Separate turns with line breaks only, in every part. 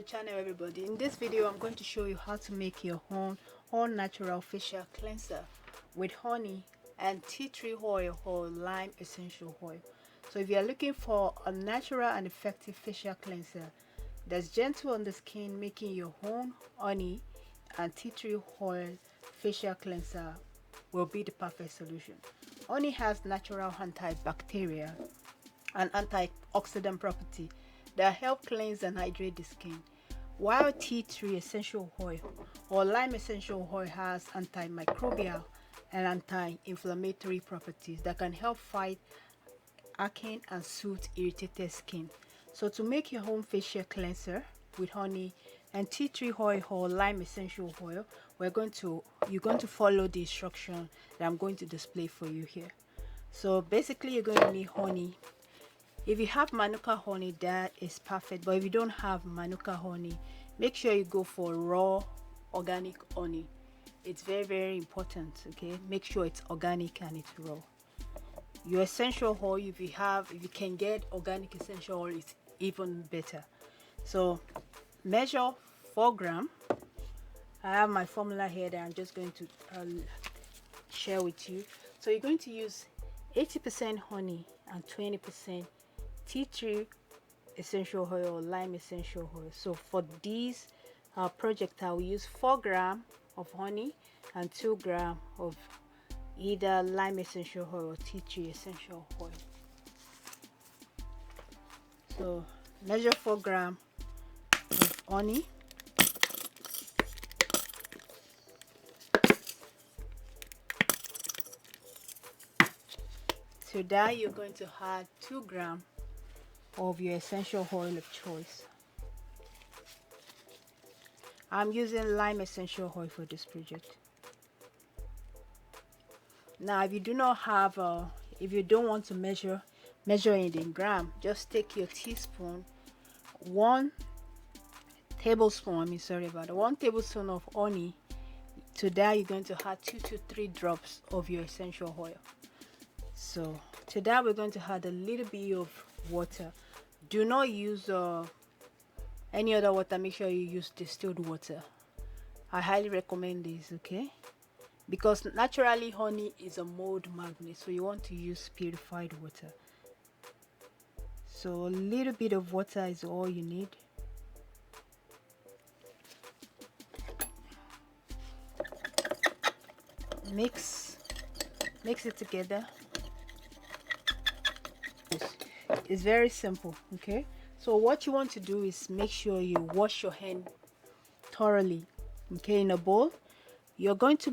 channel, everybody. In this video I'm going to show you how to make your own all natural facial cleanser with honey and tea tree oil or lime essential oil. So if you are looking for a natural and effective facial cleanser that's gentle on the skin, making your own honey and tea tree oil facial cleanser will be the perfect solution. Honey has natural antibacterial and antioxidant property that help cleanse and hydrate the skin, while tea tree essential oil or lime essential oil has antimicrobial and anti-inflammatory properties that can help fight acne and soothe irritated skin. So to make your home facial cleanser with honey and tea tree oil or lime essential oil, you're going to follow the instruction that I'm going to display for you here. So basically you're going to need honey. If you have Manuka honey, that is perfect, but if you don't have Manuka honey, make sure you go for raw organic honey. It's very important. Okay, make sure it's organic and it's raw. Your essential oil, if you can get organic essential oil, it's even better. So measure 4 grams. I have my formula here that I'm just going to share with you. So you're going to use 80% honey and 20% tea tree essential oil or lime essential oil. So for this project, I will use 4 grams of honey and 2 grams of either lime essential oil or tea tree essential oil. So measure 4 grams of honey, to that you're going to add 2 grams of your essential oil of choice. I'm using lime essential oil for this project. Now if you do not have if you don't want to measure it in gram, just take your teaspoon, 1 tablespoon of honey. To that you're going to add 2 to 3 drops of your essential oil. So to that we're going to add a little bit of water. Do not use any other water. Make sure you use distilled water. I highly recommend this, okay, because naturally honey is a mold magnet, so you want to use purified water. So a little bit of water is all you need. Mix it together. It's very simple, okay. So what you want to do is make sure you wash your hand thoroughly, okay. In a bowl you're going to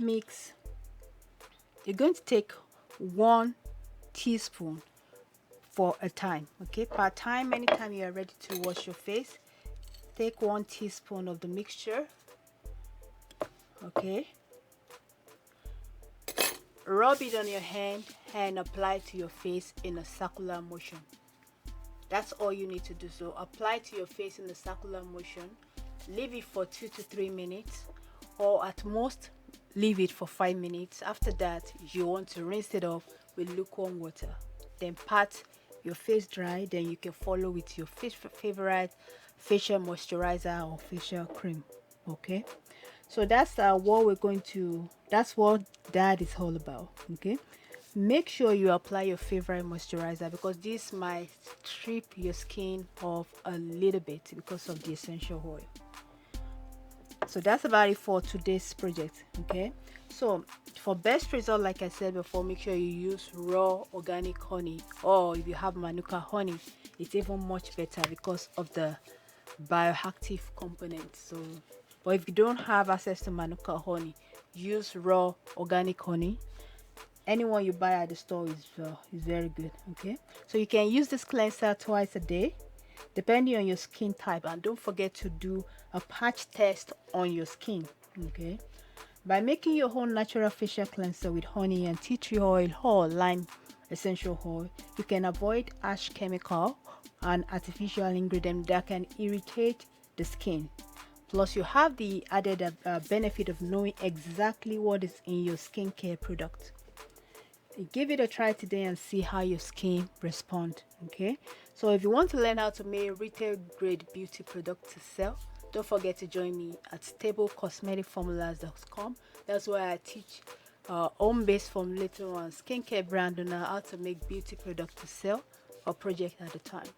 take 1 teaspoon for a time, okay, per time. Anytime you are ready to wash your face, take 1 teaspoon of the mixture, okay. Rub it on your hand and apply to your face in a circular motion. That's all you need to do. So apply to your face in a circular motion, leave it for 2 to 3 minutes, or at most leave it for 5 minutes. After that you want to rinse it off with lukewarm water, then pat your face dry. Then you can follow with your favorite facial moisturizer or facial cream, okay. So that's that's what that is all about, okay. Make sure you apply your favorite moisturizer, because this might strip your skin off a little bit because of the essential oil. So that's about it for today's project, okay. So for best result, like I said before, make sure you use raw organic honey, or if you have Manuka honey, it's even much better because of the bioactive component. So but if you don't have access to Manuka honey, use raw organic honey. Anyone you buy at the store is very good, okay. So you can use this cleanser twice a day depending on your skin type, and don't forget to do a patch test on your skin, okay. By making your own natural facial cleanser with honey and tea tree oil or lime essential oil, you can avoid harsh chemical and artificial ingredients that can irritate the skin. Plus you have the added benefit of knowing exactly what is in your skincare product. Give it a try today and see how your skin responds, okay. So if you want to learn how to make retail grade beauty product to sell, Don't forget to join me at stablecosmeticformulas.com. That's where I teach home-based formulating on skincare brand owner how to make beauty product to sell or project at a time.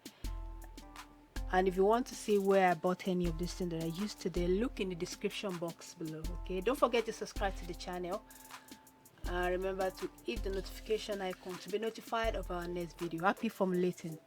And if you want to see where I bought any of this thing that I used today, look in the description box below. Okay, don't forget to subscribe to the channel. Remember to hit the notification icon to be notified of our next video. Happy formulating.